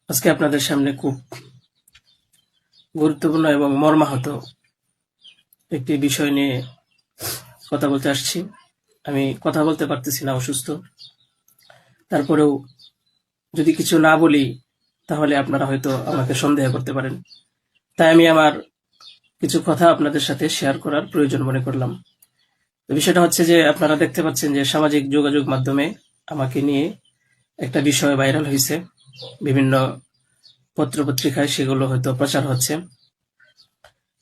আজকে আপনাদের সামনে খুব গুরুত্বপূর্ণ এবং মর্মাহত একটি বিষয় নিয়ে কথা বলতে আসছি। আমি কথা বলতে পারতেছি না, অসুস্থ। তারপরেও যদি কিছু না বলি তাহলে আপনারা হয়তো আমাকে সন্দেহ করতে পারেন। তাই আমি আমার কিছু কথা আপনাদের সাথে শেয়ার করার প্রয়োজন মনে করলাম। তো বিষয়টা হচ্ছে যে আপনারা দেখতে পাচ্ছেন যে সামাজিক যোগাযোগ মাধ্যমে আমাকে নিয়ে একটা বিষয় ভাইরাল হয়েছে, বিভিন্ন পত্রপত্রিকায় সেগুলো হয়তো প্রচার হচ্ছে।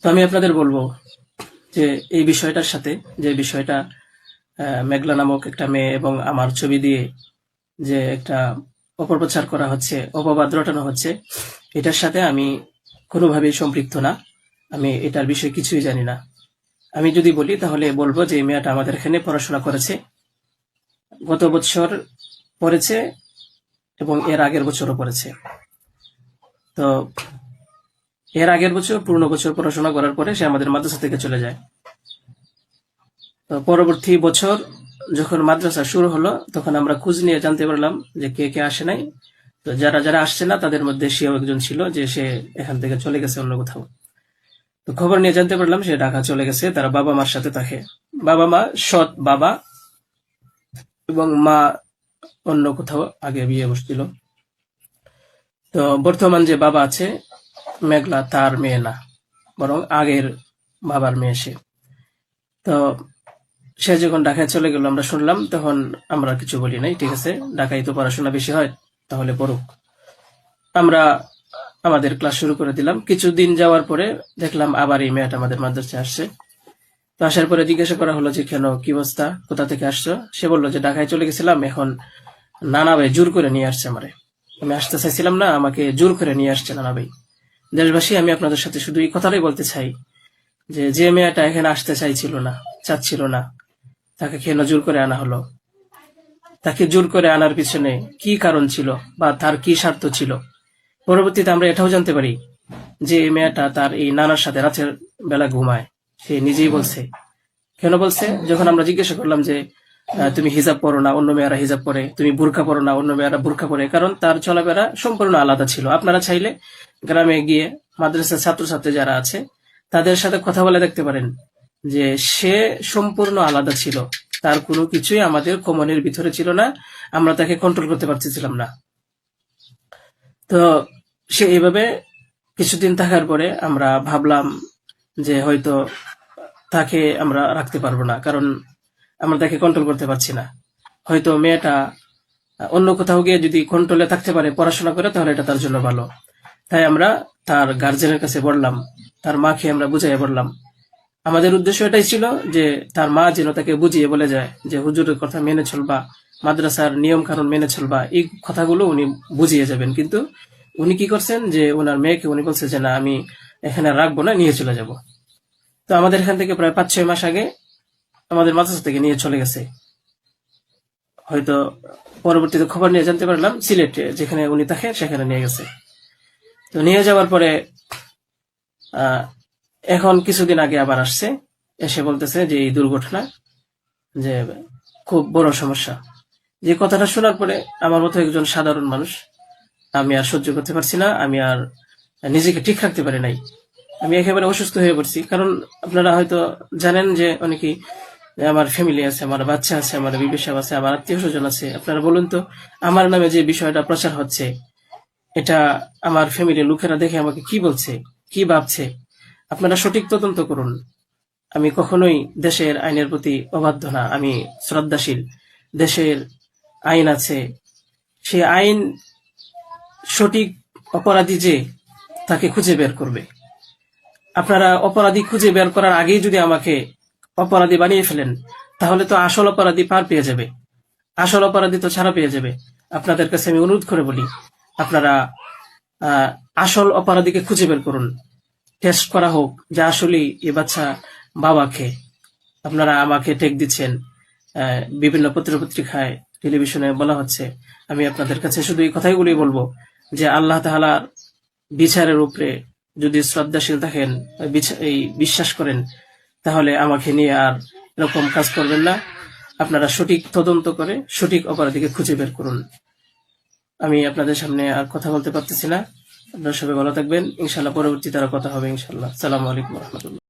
তো আমি আপনাদের বলবো যে এই বিষয়টার সাথে, যে বিষয়টা মেঘলা নামক একটা মেয়ে এবং আমার ছবি দিয়ে যে একটা অপপ্রচার করা হচ্ছে, অপবাদ রটানো হচ্ছে, এটার সাথে আমি কোনোভাবেই সম্পৃক্ত না। আমি এটার বিষয়ে কিছুই জানি না। আমি যদি বলি তাহলে বলবো যে এই মেয়েটা আমাদের এখানে পড়াশোনা করেছে, গত বছর পড়েছে এবং এর আগের বছরও পড়েছে। তো এর আগের বছর পূর্ণ বছর পড়াশোনা করার পরে সে আমাদের মাদ্রাসা থেকে চলে যায়। তো পরবর্তী বছর যখন মাদ্রাসা শুরু হলো তখন আমরা খোঁজ নিয়ে জানতে পারলাম যে কে কে আসে নাই। তো যারা যারা আসছে না তাদের মধ্যে সেও একজন ছিল, যে সে এখান থেকে চলে গেছে অন্য কোথাও। তো খবর নিয়ে জানতে পারলাম সে ঢাকা চলে গেছে, তারা বাবা মার সাথে থাকে। বাবা মা সৎ বাবা, এবং মা অন্য কোথাও আগে বিয়ে বসছিল। তো বর্তমান যে বাবা আছে মেঘলা, তার মেয়ে না, বরং আগের বাবার মেয়ে সে। তো সে যখন ঢাকায় চলে গেল আমরা শুনলাম, তখন আমরা কিছু বলি নাই, ঠিক আছে, ঢাকায় তো পড়াশোনা বেশি হয়, তাহলে পড়ুক। আমরা আমাদের ক্লাস শুরু করে দিলাম। কিছুদিন যাওয়ার পরে দেখলাম আবার এই মেয়েটা আমাদের মাদ্রাসায় আসছে। তো আসার পরে জিজ্ঞাসা করা হলো যে কেন, কি অবস্থা, কোথা থেকে আসছো? সে বললো যে ঢাকায় চলে গেছিলাম, এখন নানা ভাই জোর করে নিয়ে আসছে আমারে। আমি আসতে চাইছিলাম না, আমাকে জোর করে নিয়ে আসছে নানা ভাই। দেশবাসী, আমি আপনাদের সাথে শুধু এই কথাটাই বলতে চাই যে যে মেয়েটা এখানে আসতে চাইছিল না, চাচ্ছিল না, তাকে কেন জোর করে আনা হলো? তাকে জোর করে আনার পিছনে কি কারণ ছিল বা তার কি স্বার্থ ছিল? পরবর্তীতে আমরা এটাও জানতে পারি যে এই মেয়েটা তার এই নানার সাথে রাতের বেলা ঘুমায়। সে নিজেই বলছে। কেন বলছে? যখন আমরা জিজ্ঞাসা করলাম যে তুমি হিজাব পরো না, অন্য মেয়েরা হিজাব পরে, তুমি বোরকা পরো না, অন্য মেয়েরা বোরকা পরে, কারণ তার চলাফেরা সম্পূর্ণ আলাদা ছিল। আপনারা চাইলে গ্রামে গিয়ে মাদ্রাসার ছাত্রছাত্রী যারা আছে তাদের সাথে কথা বলে দেখতে পারেন যে সে সম্পূর্ণ আলাদা ছিল। তার কোনো কিছুই আমাদের কমনের ভিতরে ছিল না, আমরা তাকে কন্ট্রোল করতে পারতেছিলাম না। তো সে এইভাবে কিছুদিন থাকার পরে আমরা ভাবলাম যে হয়তো তাকে আমরা রাখতে পারবো না, কারণ আমরা তাকে কন্ট্রোল করতে পারছি না। হয়তো মেয়েটা অন্য কোথাও গিয়ে যদি কন্ট্রোলে থাকতে পারে, পড়াশোনা করে, তাহলে এটা তার জন্য ভালো। তাই আমরা তার গার্জেনের কাছে বললাম, তার মাকে আমরা বুঝাইয়া বললাম। আমাদের উদ্দেশ্য এটাই ছিল যে তার মা যেন তাকে বুঝিয়ে বলে যায় যে হুজুরের কথা মেনে চলবা, মাদ্রাসার নিয়ম কানুন মেনে চলবা, এই কথাগুলো উনি বুঝিয়ে যাবেন। কিন্তু উনি কি করছেন যে ওনার মেয়েকে উনি বলছে যে না, আমি এখানে রাখবো না, নিয়ে চলে যাব। তো আমাদের এখান থেকে প্রায় 5-6 মাস আগে আমাদের মাদ্রাসা থেকে নিয়ে চলে গেছে। হয়তো পরবর্তীতে খবর নিয়ে জানতে পারলাম সিলেটে যেখানে উনি থাকে সেখানে নিয়ে গেছে। তো নিয়ে যাওয়ার পরে এখন কিছুদিন আগে আবার আসছে, এসে বলতেছে যে এই দুর্ঘটনা, যে খুব বড় সমস্যা। যে কথাটা শোনার পরে আমার মতো একজন সাধারণ মানুষ, আমি আর সহ্য করতে পারছি না, আমি আর নিজেকে ঠিক রাখতে পারি নাই। আমি একেবারে অসুস্থ হয়ে পড়ছি। কারণ আপনারা হয়তো জানেন যে অনেকেই, আমার ফ্যামিলি আছে, আমার বাচ্চা আছে, আমার বিবি সাহেব আছে, আমার আত্মীয় স্বজন আছে। আপনারা বলুন তো, আমার নামে যে বিষয়টা প্রচার হচ্ছে, এটা আমার ফ্যামিলির লোকেরা দেখে আমাকে কি বলছে, কি ভাবছে? আপনারা সঠিক তদন্ত করুন। আমি কখনোই দেশের আইনের প্রতি অবাধ্য না, আমি শ্রদ্ধাশীল। দেশের আইন আছে, সে আইন সঠিক অপরাধী যে তাকে খুঁজে বের করবে। আপনারা অপরাধী খুঁজে বের করার আগেই যদি আমাকে অপরাধী বানিয়ে ফেলেন, তাহলে তো আসল অপরাধী পার পেয়ে যাবে, আসল অপরাধী তো ছাড়া পেয়ে যাবে। আপনাদের কাছে আমি অনুরোধ করে বলি, আপনারা আসল অপরাধীকে খুঁজে বের করুন। টেস্ট করা হোক যে আসলেই এ বাচ্চা বাবাকে। আপনারা আমাকে টেক দিচ্ছেন, বিভিন্ন পত্রপত্রিকায়, টেলিভিশনে বলা হচ্ছে। আমি আপনাদের কাছে শুধু এই কথাইগুলি বলবো যে আল্লাহ তাআলার বিচারের উপরে যদি শ্রদ্ধাশীল থাকেন, এই বিশ্বাস করেন, তাহলে আমাকে নিয়ে আর এরকম কাজ করবেন না। আপনারা সঠিক তদন্ত করে সঠিক অপরাধীকে খুঁজে বের করুন। আমি আপনাদের সামনে আর কথা বলতে পারতেছি না। আপনারা সবাই ভালো থাকবেন, ইনশাল্লাহ পরবর্তীতে আরো কথা হবে ইনশাল্লাহ। আসসালামু আলাইকুম রহমতুল্লাহ।